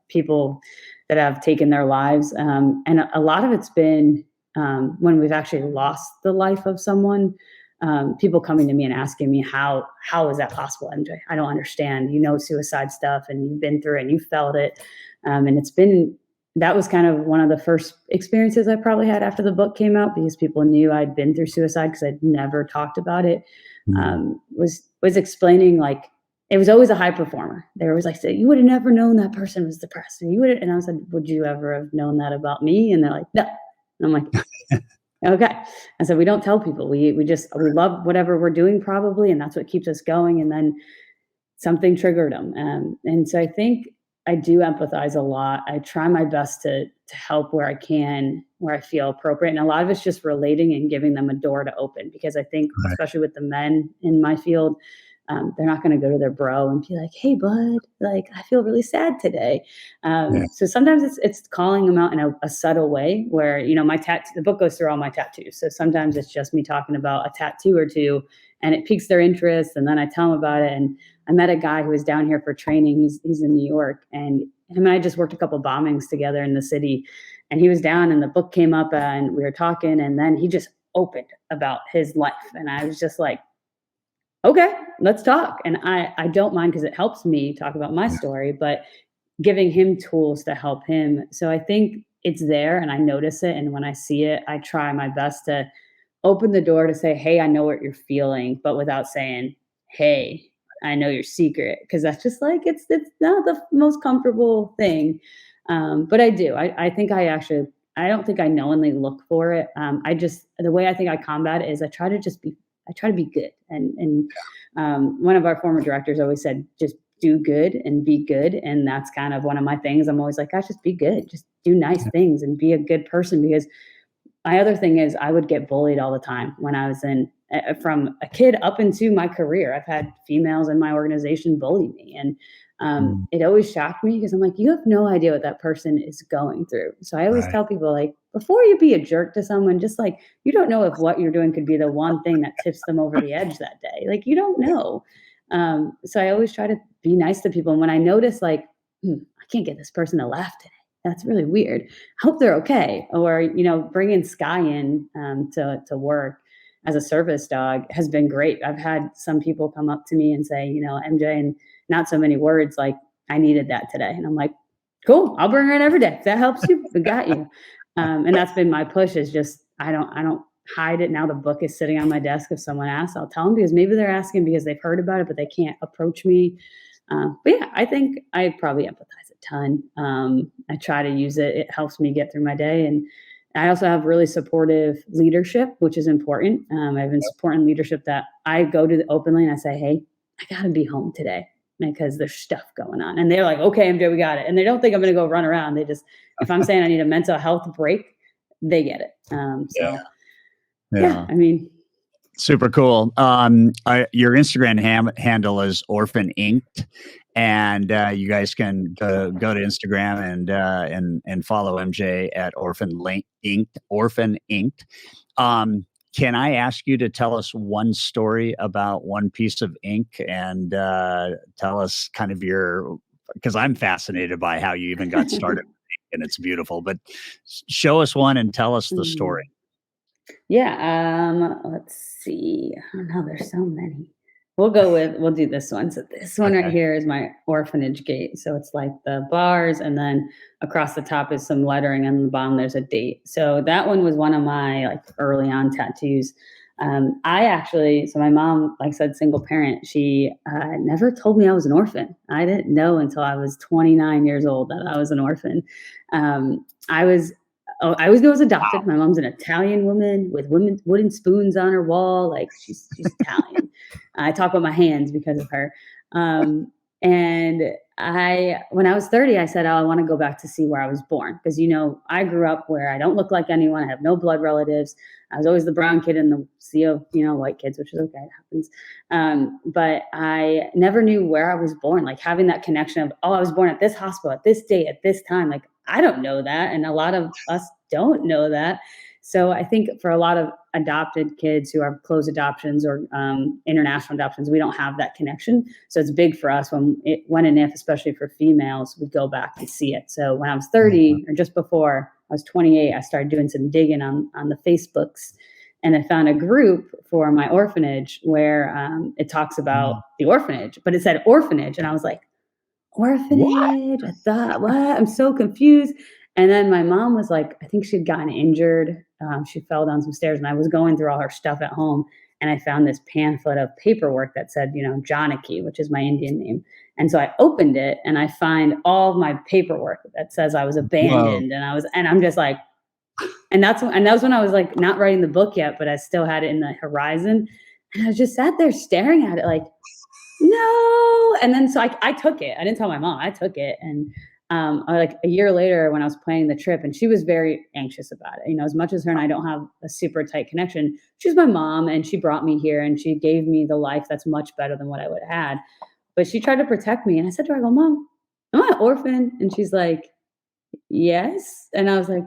people that have taken their lives, and a lot of it's been when we've actually lost the life of someone. People coming to me and asking me, how is that possible, MJ? I don't understand. Suicide stuff, and you've been through it and you felt it. And that was kind of one of the first experiences I probably had after the book came out, because people knew I'd been through suicide because I'd never talked about it. Was explaining, like, it was always a high performer. They were always like, you would have never known that person was depressed. And I was like, would you ever have known that about me? And they're like, no. And I'm like, okay. And so we don't tell people. We love whatever we're doing, probably, and that's what keeps us going. And then something triggered them. And so I think I do empathize a lot. I try my best to help where I can, where I feel appropriate. And a lot of it's just relating and giving them a door to open, because I think, especially with the men in my field, they're not going to go to their bro and be like, hey, bud, like, I feel really sad today. So sometimes it's calling them out in a subtle way, where, the book goes through all my tattoos. So sometimes it's just me talking about a tattoo or two, and it piques their interest. And then I tell them about it. And I met a guy who was down here for training. He's in New York, and him and I just worked a couple bombings together in the city. And he was down, and the book came up, and we were talking, and then he just opened about his life. And I was just like, okay, let's talk. And I don't mind because it helps me talk about my story, but giving him tools to help him. So I think it's there and I notice it. And when I see it, I try my best to open the door to say, hey, I know what you're feeling, but without saying, hey, I know your secret. Cause that's just like, it's not the most comfortable thing. But I do, I think I don't think I knowingly look for it. The way I think I combat it is I try to be good. One of our former directors always said, just do good and be good. And that's kind of one of my things. I'm always like, gosh, just be good, just do nice things and be a good person. Because my other thing is I would get bullied all the time when I was from a kid up into my career. I've had females in my organization bully me. And it always shocked me because I'm like, you have no idea what that person is going through. So I always tell people, like, before you be a jerk to someone, just like, you don't know if what you're doing could be the one thing that tips them over the edge that day. Like, you don't know. So I always try to be nice to people. And when I notice, like, I can't get this person to laugh today, that's really weird, I hope they're okay. Or, bringing Sky in to work as a service dog has been great. I've had some people come up to me and say, MJ, and not so many words, like, I needed that today. And I'm like, cool, I'll bring her in every day. If that helps you, we got you. And that's been my push, is just, I don't hide it. Now the book is sitting on my desk. If someone asks, I'll tell them, because maybe they're asking because they've heard about it, but they can't approach me. But yeah, I think I probably empathize a ton. I try to use it. It helps me get through my day. And I also have really supportive leadership, which is important. I've been supporting leadership that I go to openly and I say, hey, I got to be home today because there's stuff going on. And they're like, okay, MJ, we got it. And they don't think I'm going to go run around. They just, if I'm saying I need a mental health break, they get it. Yeah, I mean, super cool. Your Instagram handle is Orphan Inked, and you guys can go to Instagram and follow MJ at Orphan Inked. Can I ask you to tell us one story about one piece of ink, and tell us kind of because I'm fascinated by how you even got started and it's beautiful, but show us one and tell us the story. Yeah. Let's see. Oh no, there's so many. We'll do this one. So this one right here is my orphanage gate. So it's like the bars, and then across the top is some lettering, and on the bottom there's a date. So that one was one of my like early on tattoos. So my mom, like I said, single parent. She never told me I was an orphan. I didn't know until I was 29 years old that I was an orphan. I always knew I was adopted. My mom's an Italian woman with wooden spoons on her wall. Like, she's Italian. I talk with my hands because of her. And when I was 30, I said, oh, I want to go back to see where I was born. Because, I grew up where I don't look like anyone. I have no blood relatives. I was always the brown kid in the sea of, white kids, which is okay. It happens. But I never knew where I was born. Like, having that connection of, oh, I was born at this hospital, at this date, at this time. Like, I don't know that. And a lot of us don't know that. So I think for a lot of adopted kids who have closed adoptions or international adoptions, we don't have that connection. So it's big for us when and if, especially for females, we go back and see it. So when I was 30 or just before I was 28, I started doing some digging on the Facebooks, and I found a group for my orphanage where it talks about the orphanage, but it said orphanage. And I was like, orphanage? What? I thought, what? I'm so confused. And then my mom was like, I think she'd gotten injured. She fell down some stairs, and I was going through all her stuff at home, and I found this pamphlet of paperwork that said, Janaki, which is my Indian name. And so I opened it, and I find all of my paperwork that says I was abandoned. Whoa. And I'm just like, and that was when I was like not writing the book yet, but I still had it in the horizon. And I just sat there staring at it like, no. And then so I took it. I didn't tell my mom. I took it. And like a year later, when I was planning the trip, and she was very anxious about it, as much as her and I don't have a super tight connection, she's my mom, and she brought me here, and she gave me the life that's much better than what I would have had. But she tried to protect me. And I said to her, I go, Mom, am I an orphan? And she's like, yes. And I was like,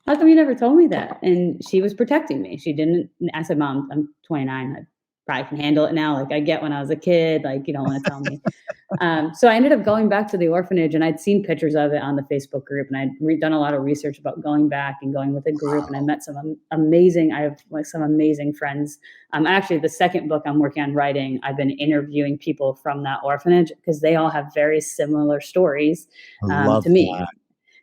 how come you never told me that? And she was protecting me. She didn't. I said, Mom, I'm 29. probably can handle it now. Like I get when I was a kid, like you don't want to tell me. So I ended up going back to the orphanage, and I'd seen pictures of it on the Facebook group, and I'd done a lot of research about going back and going with a group, and I met some amazing. I have like some amazing friends. Actually, the second book I'm working on writing, I've been interviewing people from that orphanage because they all have very similar stories Love to me. that.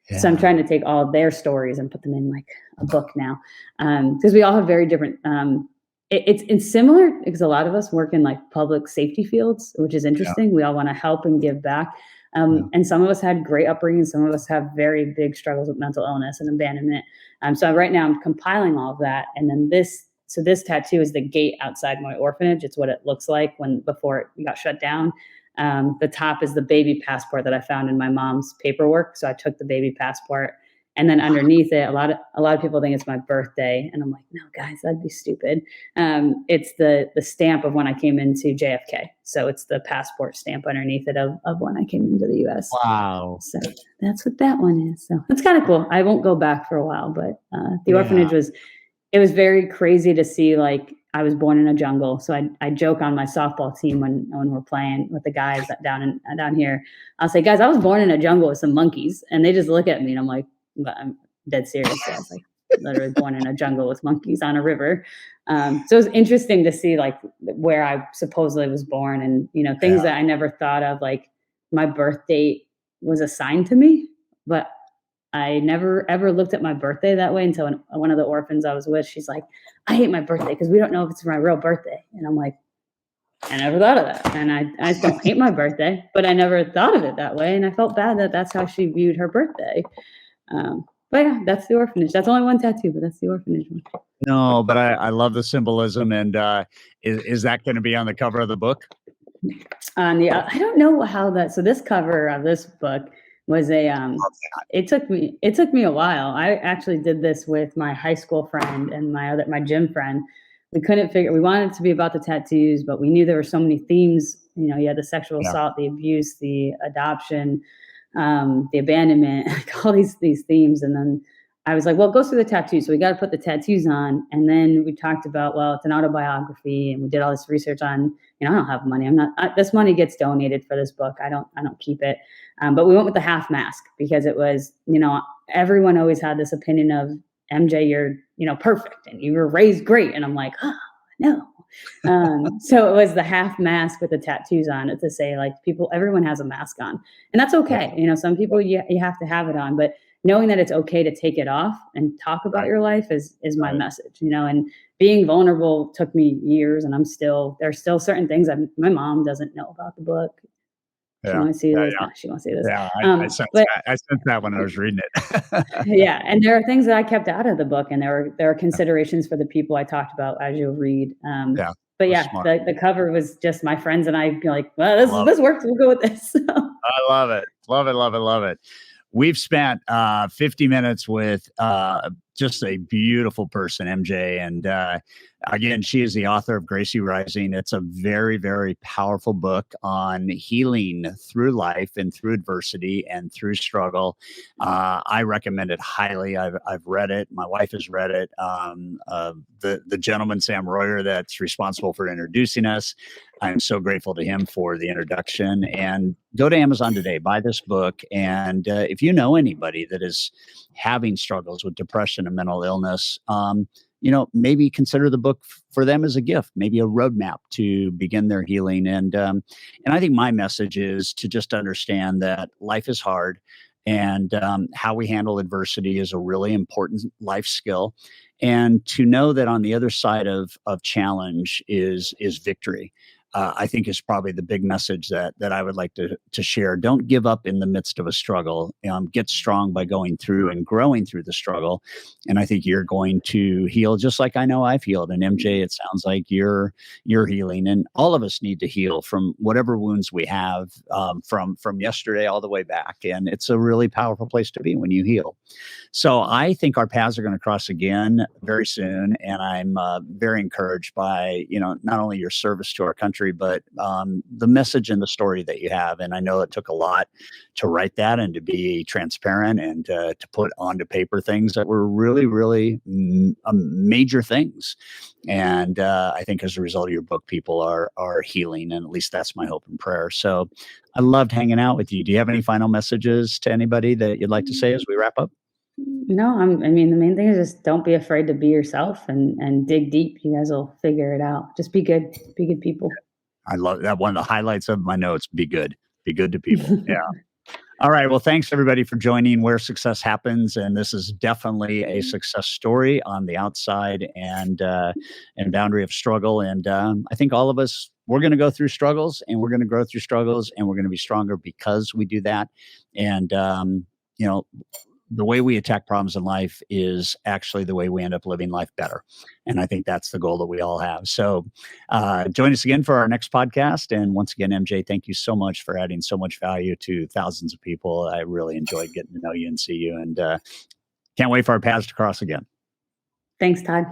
Yeah. So I'm trying to take all of their stories and put them in like a book now, because we all have very different. It's similar because a lot of us work in like public safety fields, which is interesting. We all want to help and give back. And some of us had great upbringing. Some of us have very big struggles with mental illness and abandonment. So right now I'm compiling all of that. And then this tattoo is the gate outside my orphanage. It's what it looks like before it got shut down. The top is the baby passport that I found in my mom's paperwork. So I took the baby passport. And then underneath it, a lot of people think it's my birthday, and I'm like, no, guys, that'd be stupid. It's the stamp of when I came into JFK, so it's the passport stamp underneath it of when I came into the U.S. Wow! So that's what that one is. So it's kind of cool. I won't go back for a while, but the orphanage was very crazy to see. Like I was born in a jungle, so I joke on my softball team when we're playing with the guys down here. I'll say, guys, I was born in a jungle with some monkeys, and they just look at me, and I'm like. But I'm dead serious. I was like literally born in a jungle with monkeys on a river. So it was interesting to see like where I supposedly was born, and things that I never thought of. Like my birth date was assigned to me, but I never ever looked at my birthday that way until one of the orphans I was with. She's like, "I hate my birthday because we don't know if it's my real birthday," and I'm like, I never thought of that, and I don't hate my birthday, but I never thought of it that way, and I felt bad that that's how she viewed her birthday. But yeah, that's the orphanage. That's only one tattoo, but that's the orphanage one. No, but I love the symbolism. And is that going to be on the cover of the book? I don't know how that. So this cover of this book was it took me a while. I actually did this with my high school friend and my gym friend. We wanted it to be about the tattoos, but we knew there were so many themes. You had the sexual assault, the abuse, the adoption, the abandonment, like all these themes. And then I was like, well, it goes through the tattoos. So we got to put the tattoos on. And then we talked about, well, it's an autobiography, and we did all this research on, I don't have money. This money gets donated for this book. I don't keep it. But we went with the half mask because it was, everyone always had this opinion of MJ, you're, perfect and you were raised great. And I'm like, oh, no. So it was the half mask with the tattoos on it to say like everyone has a mask on, and that's okay. Some people you have to have it on, but knowing that it's okay to take it off and talk about your life is my message, and being vulnerable took me years, and there's still certain things that my mom doesn't know about the book. She wants to see this. No, she wants to see this. Yeah, I sensed that when I was reading it. Yeah, and there are things that I kept out of the book, and there are considerations for the people I talked about as you'll read. But yeah, the cover was just my friends and I be like, well, this works. We'll go with this. I love it. Love it. Love it. Love it. We've spent 50 minutes with just a beautiful person, MJ. And again, she is the author of Gracie Rising. It's a very, very powerful book on healing through life and through adversity and through struggle. I recommend it highly. I've read it. My wife has read it. The gentleman, Sam Royer, that's responsible for introducing us, I'm so grateful to him for the introduction. And go to Amazon today, buy this book. And if you know anybody that is having struggles with depression and mental illness, maybe consider the book for them as a gift, maybe a roadmap to begin their healing. And I think my message is to just understand that life is hard, and how we handle adversity is a really important life skill. And to know that on the other side of challenge is victory. I think is probably the big message that I would like to share. Don't give up in the midst of a struggle. Get strong by going through and growing through the struggle. And I think you're going to heal just like I know I've healed. And MJ, it sounds like you're healing. And all of us need to heal from whatever wounds we have from yesterday all the way back. And it's a really powerful place to be when you heal. So I think our paths are going to cross again very soon. And I'm very encouraged by, not only your service to our country, country, but the message and the story that you have. And I know it took a lot to write that and to be transparent and to put onto paper things that were really, really major things. And I think as a result of your book, people are healing, and at least that's my hope and prayer. So I loved hanging out with you. Do you have any final messages to anybody that you'd like to say as we wrap up? No, I mean, the main thing is just don't be afraid to be yourself and dig deep. You guys will figure it out. Just be good people. I love that. One of the highlights of my notes: be good to people. Yeah. All right. Well, thanks everybody for joining Where Success Happens, and this is definitely a success story on the outside and boundary of struggle. And I think all of us, we're going to go through struggles, and we're going to grow through struggles, and we're going to be stronger because we do that. And you know, the way we attack problems in life is actually the way we end up living life better. And I think that's the goal that we all have. So join us again for our next podcast. And once again, MJ, thank you so much for adding so much value to thousands of people. I really enjoyed getting to know you and see you, and can't wait for our paths to cross again. Thanks, Todd.